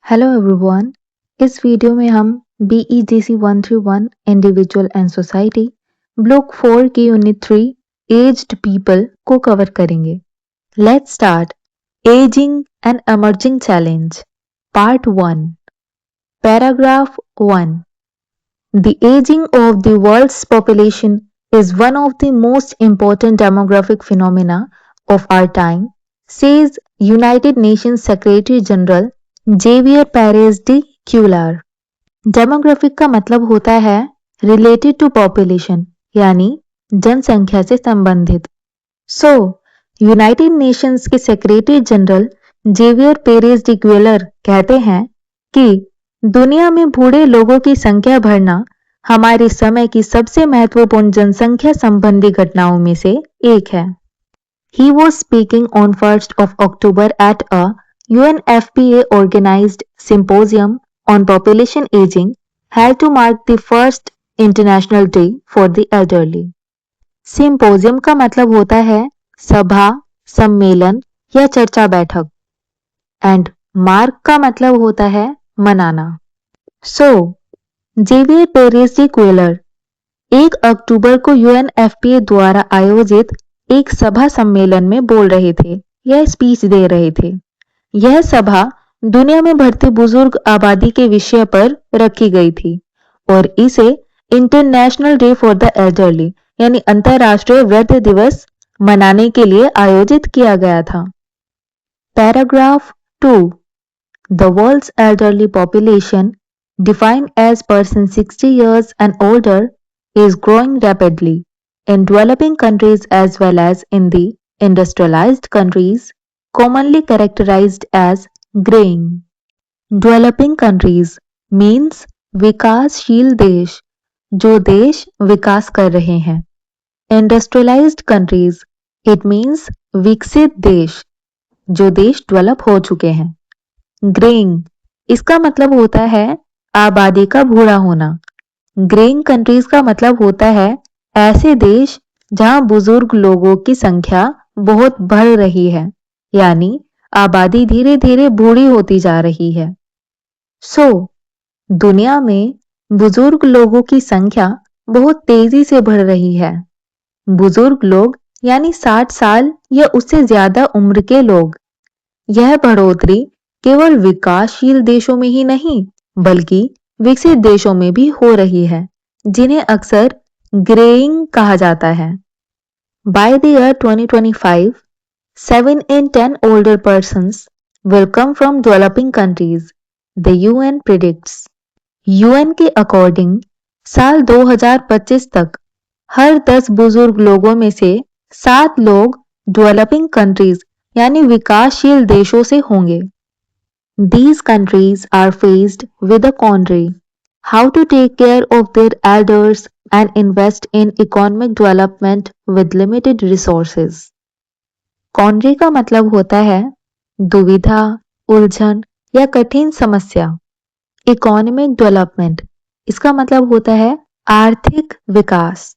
Hello everyone. इस video में हम BEGC 131 individual and society block 4 की यूनिट 3 एज्ड पीपल को कवर करेंगे। Let's start. Ageing and emerging challenge part 1। Paragraph 1। The aging of the world's population is one of the most important demographic phenomena of our time, says United Nations Secretary General Javier Perez de Cuellar. Demographic का मतलब होता है related to population यानी जनसंख्या से संबंधित। United Nations के secretary general Javier Perez de Cuellar कहते हैं कि दुनिया में बूढ़े लोगों की संख्या बढ़ना हमारे समय की सबसे महत्वपूर्ण जनसंख्या संबंधी घटनाओं में से एक है। He was speaking on 1st of October at a UNFPA organized symposium on population aging held to mark the first International Day for the Elderly. Symposium का मतलब होता है सभा, सम्मेलन या चर्चा बैठक, एंड मार्क का मतलब होता है मनाना। जेवियर पेरेज डी क्यूलर 1 अक्टूबर को UNFPA द्वारा आयोजित एक सभा सम्मेलन में बोल रहे थे या स्पीच दे रहे थे। यह सभा दुनिया में बढ़ती बुजुर्ग आबादी के विषय पर रखी गई थी और इसे international day for the elderly यानी अंतरराष्ट्रीय वृद्ध दिवस मनाने के लिए आयोजित किया गया था। Paragraph 2। The world's elderly population defined as person 60 years and older is growing rapidly in developing countries as well as in the industrialized countries commonly characterized as graying. Developing countries means विकासशील देश, जो देश विकास कर रहे हैं। Industrialized countries it means विकसित देश, जो देश डेवलप हो चुके हैं। Graying इसका मतलब होता है आबादी का बूढ़ा होना। Graying countries का मतलब होता है ऐसे देश जहां बुजुर्ग लोगों की संख्या बहुत बढ़ रही है, यानी आबादी धीरे धीरे बूढ़ी होती जा रही है। दुनिया में बुजुर्ग लोगों की संख्या बहुत तेजी से बढ़ रही है। बुजुर्ग लोग यानी 60 साल या उससे ज्यादा उम्र के लोग। यह बढ़ोतरी केवल विकासशील देशों में ही नहीं बल्कि विकसित देशों में भी हो रही है, जिन्हें अक्सर ग्रेइंग कहा जाता है। By the year 2025 7 in 10 older persons will come from developing countries, the UN predicts. UN के अकॉर्डिंग साल 2025 तक हर 10 बुजुर्ग लोगों में से 7 लोग डेवलपिंग कंट्रीज यानी विकासशील देशों से होंगे। These countries are faced with a quandary: how to take care of their elders and invest in economic development with limited resources. कॉन्ड्री का मतलब होता है दुविधा, उलझन या कठिन समस्या। इकोनॉमिक डेवलपमेंट इसका मतलब होता है आर्थिक विकास,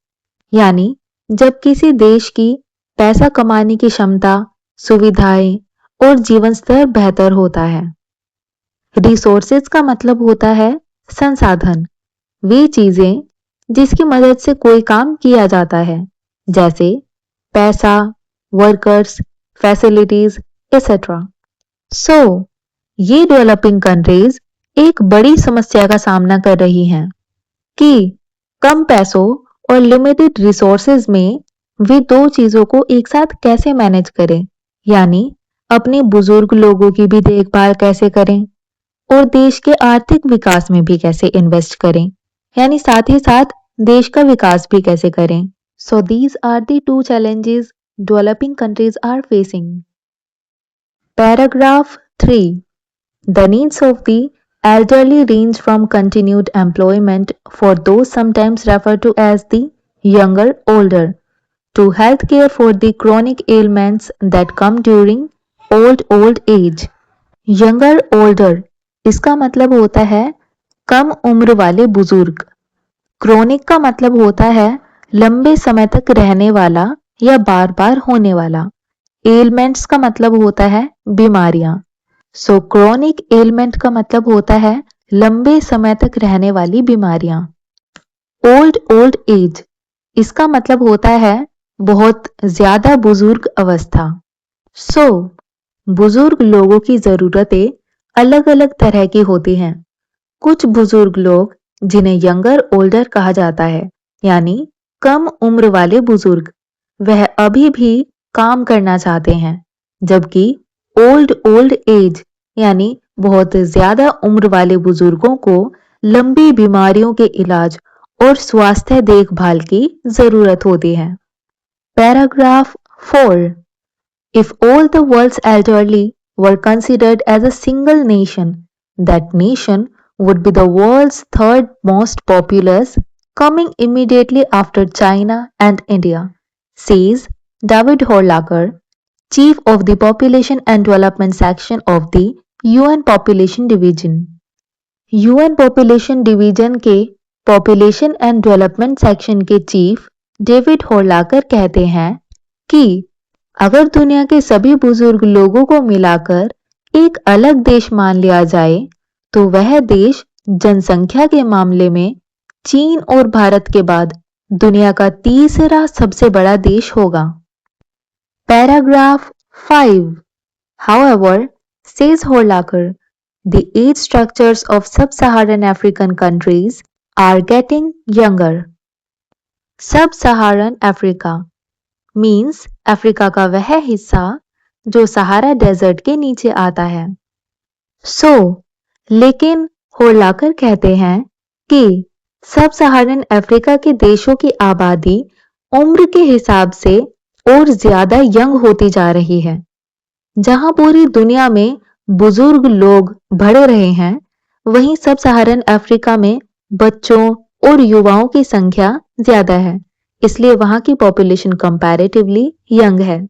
यानी जब किसी देश की पैसा कमाने की क्षमता, सुविधाएं और जीवन स्तर बेहतर होता है। रिसोर्सेज का मतलब होता है संसाधन, वे चीजें जिसकी मदद से कोई काम किया जाता है, जैसे पैसा, वर्कर्स, फैसिलिटीज एक्सेट्रा। ये डेवलपिंग कंट्रीज एक बड़ी समस्या का सामना कर रही हैं कि कम पैसों और लिमिटेड रिसोर्सेज में वे दो चीजों को एक साथ कैसे मैनेज करें, यानी अपने बुजुर्ग लोगों की भी देखभाल कैसे करें और देश के आर्थिक विकास में भी कैसे इन्वेस्ट करें, यानी साथ ही साथ देश का विकास भी कैसे करें। So these are the two challenges developing countries are facing. Paragraph 3. The needs of the elderly range from continued employment for those sometimes referred to as the younger older to health care for the chronic ailments that come during old age. Younger older इसका मतलब होता है कम उम्र वाले बुजुर्ग। Chronic का मतलब होता है लंबे समय तक रहने वाला या बार बार होने वाला। एलिमेंट्स का मतलब होता है बीमारियां। सो क्रोनिक एलिमेंट का मतलब होता है लंबे समय तक रहने वाली बीमारियां। ओल्ड एज, इसका मतलब होता है बहुत ज्यादा बुजुर्ग अवस्था। सो बुजुर्ग लोगों की जरूरतें अलग अलग तरह की होती हैं। कुछ बुजुर्ग लोग जिन्हें यंगर ओल्डर कहा जाता है, यानी कम उम्र वाले बुजुर्ग, वह अभी भी काम करना चाहते हैं, जबकि ओल्ड एज यानी बहुत ज्यादा उम्र वाले बुजुर्गों को लंबी बीमारियों के इलाज और स्वास्थ्य देखभाल की जरूरत होती है। Paragraph 4। If all the world's elderly were considered as a single nation, that nation would be the world's third most populous, coming immediately after China and India, says David Horlacher, Chief of the Population and Development Section of the UN Population Division. UN Population Division के Population and Development Section के chief David होर्लाकर कहते हैं कि अगर दुनिया के सभी बुजुर्ग लोगों को मिलाकर एक अलग देश मान लिया जाए तो वह देश जनसंख्या के मामले में चीन और भारत के बाद दुनिया का तीसरा सबसे बड़ा देश होगा। Paragraph 5। However, says Horlacher, the age structures of sub-Saharan African countries are getting younger. Sub-Saharan Africa means Africa का वह हिस्सा जो सहारा डेजर्ट के नीचे आता है। लेकिन होर्लाकर कहते हैं कि सब सहारन अफ्रीका के देशों की आबादी उम्र के हिसाब से और ज्यादा यंग होती जा रही है। जहां पूरी दुनिया में बुजुर्ग लोग बढ़ रहे हैं, वहीं सब सहारन अफ्रीका में बच्चों और युवाओं की संख्या ज्यादा है, इसलिए वहां की पॉपुलेशन कंपैरेटिवली यंग है।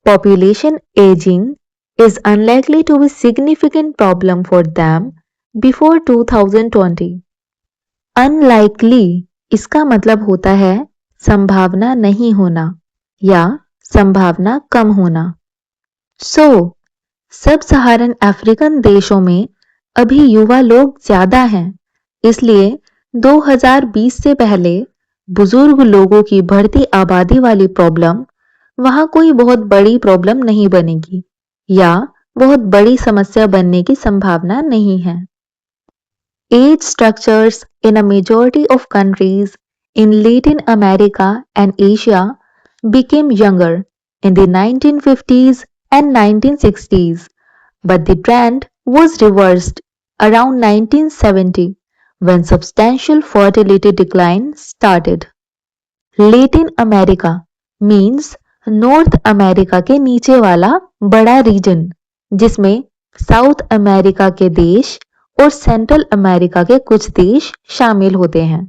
Population ageing is unlikely to be significant problem for them before 2020. Unlikely इसका मतलब होता है संभावना नहीं होना या संभावना कम होना। सब सहारन अफ्रीकन देशों में अभी युवा लोग ज्यादा हैं, इसलिए 2020 से पहले बुजुर्ग लोगों की बढ़ती आबादी वाली प्रॉब्लम वहां कोई बहुत बड़ी प्रॉब्लम नहीं बनेगी या बहुत बड़ी समस्या बनने की संभावना नहीं है। Age structures in a majority of countries in Latin America and Asia became younger in the 1950s and 1960s, but the trend was reversed around 1970 when substantial fertility decline started. Latin America means north America के नीचे वाला बड़ा reason, जिसमें south America के देश और central America के कुछ देश शामिल होते हैं।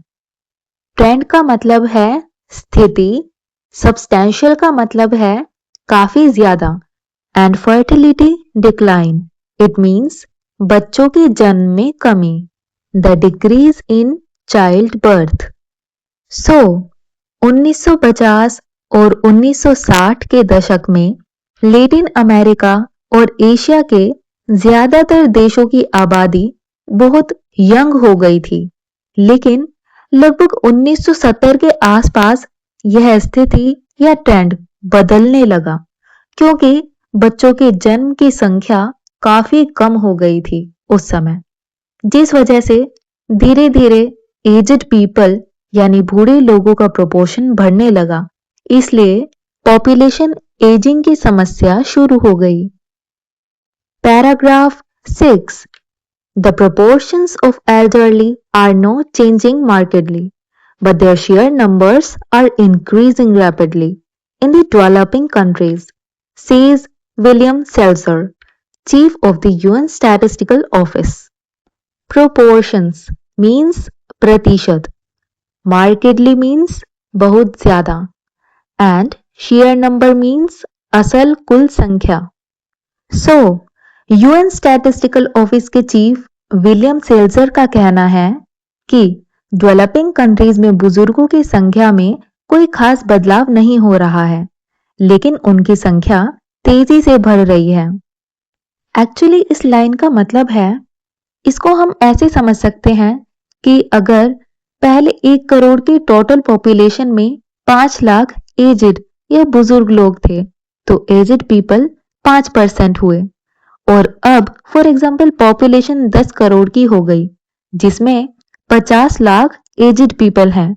ट्रेंड का मतलब है स्थिति, सब्सटेंशियल का मतलब है काफी ज्यादा, and fertility decline it means बच्चों के जन्म में कमी, the decrease in child birth. 1950 और 1960 के दशक में लैटिन अमेरिका और एशिया के ज्यादातर देशों की आबादी बहुत यंग हो गई थी, लेकिन लगभग 1970 के आसपास यह स्थिति या ट्रेंड बदलने लगा, क्योंकि बच्चों के जन्म की संख्या काफी कम हो गई थी उस समय, जिस वजह से धीरे धीरे एज्ड पीपल यानी बूढ़े लोगों का प्रोपोर्शन बढ़ने लगा, इसलिए पॉपुलेशन एजिंग की समस्या शुरू हो गई। Paragraph 6। The proportions of elderly are not changing markedly, but their sheer numbers are increasing rapidly in the developing countries, says William Seltzer, Chief of the UN Statistical Office. Proportions means प्रतिशत, markedly means बहुत ज्यादा, and sheer number means असल कुल संख्या। UN statistical office के chief William Seltzer का कहना है कि डेवलपिंग कंट्रीज में बुजुर्गों की संख्या में कोई खास बदलाव नहीं हो रहा है, लेकिन उनकी संख्या तेजी से बढ़ रही है। एक्चुअली इस लाइन का मतलब है, इसको हम ऐसे समझ सकते हैं कि अगर पहले 1 करोड़ की टोटल पॉपुलेशन में 5 लाख एजिड या बुजुर्ग लोग थे, तो एजिड पीपल 5% हुए। और अब फॉर एग्जाम्पल पॉपुलेशन 10 करोड़ की हो गई, जिसमें 50 लाख एजिड पीपल हैं,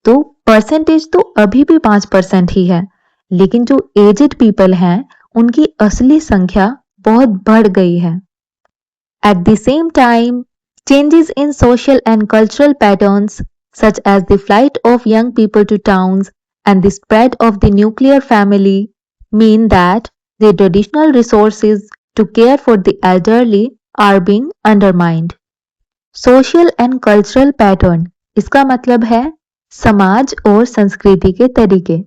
तो परसेंटेज तो अभी भी 5% ही है, लेकिन जो एजिड पीपल हैं उनकी असली संख्या बहुत बढ़ गई है। At the same time, changes in social and cultural patterns, such as the flight of young people to towns and the spread of the nuclear family, mean that the traditional resources to care for the elderly are being undermined. Social and cultural pattern इसका मतलब है समाज और संस्कृति के तरीके।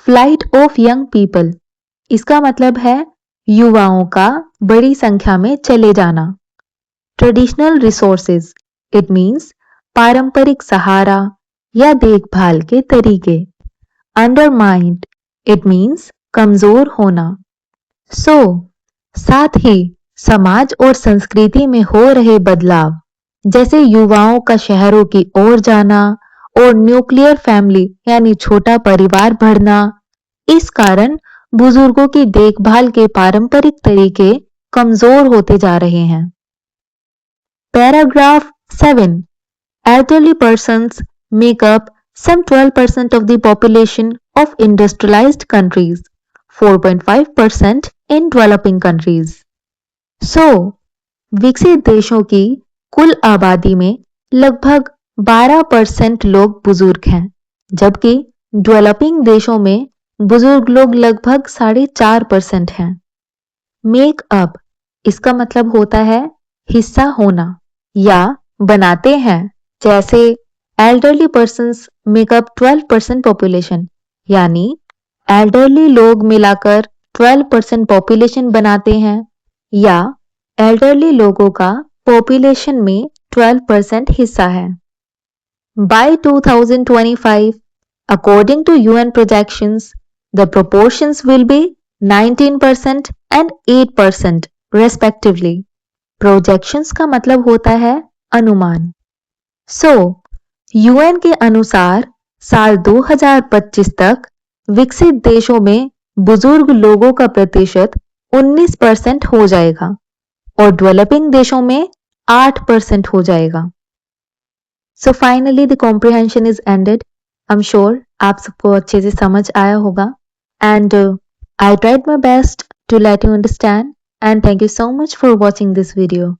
Flight of young people इसका मतलब है युवाओं का बड़ी संख्या में चले जाना। ट्रेडिशनल रिसोर्सेज इट मीन्स पारंपरिक सहारा या देखभाल के तरीके। अंडरमाइंड इट मीन्स कमजोर होना। साथ ही समाज और संस्कृति में हो रहे बदलाव, जैसे युवाओं का शहरों की ओर जाना और न्यूक्लियर फैमिली यानी छोटा परिवार बढ़ना, इस कारण बुजुर्गों की देखभाल के पारंपरिक तरीके कमजोर होते जा रहे हैं। Paragraph 7. Elderly persons make up some 12% of the population of industrialized countries, 4.5% in developing countries. विकसित देशों की कुल आबादी में लगभग 12% लोग बुजुर्ग हैं, जबकि डेवलपिंग देशों में बुजुर्ग लोग लगभग 4.5% हैं। मेक अप इसका मतलब होता है हिस्सा होना या बनाते हैं, जैसे एल्डरली पर्सन्स मेकअप 12% पॉपुलेशन, यानी एल्डरली लोग मिलाकर 12% पॉपुलेशन बनाते हैं, या एल्डरली लोगों का पॉपुलेशन में 12% हिस्सा है। By 2025, according to UN projections, the proportions will be 19% and 8% respectively. Projections का मतलब होता है अनुमान। यूएन के अनुसार साल 2025 तक विकसित देशों में बुजुर्ग लोगों का प्रतिशत 19% हो जाएगा और डेवलपिंग देशों में 8% हो जाएगा। Finally the comprehension is ended. I am sure आप सबको अच्छे से समझ आया होगा, and I tried my best to let you understand, and thank you so much for watching this video.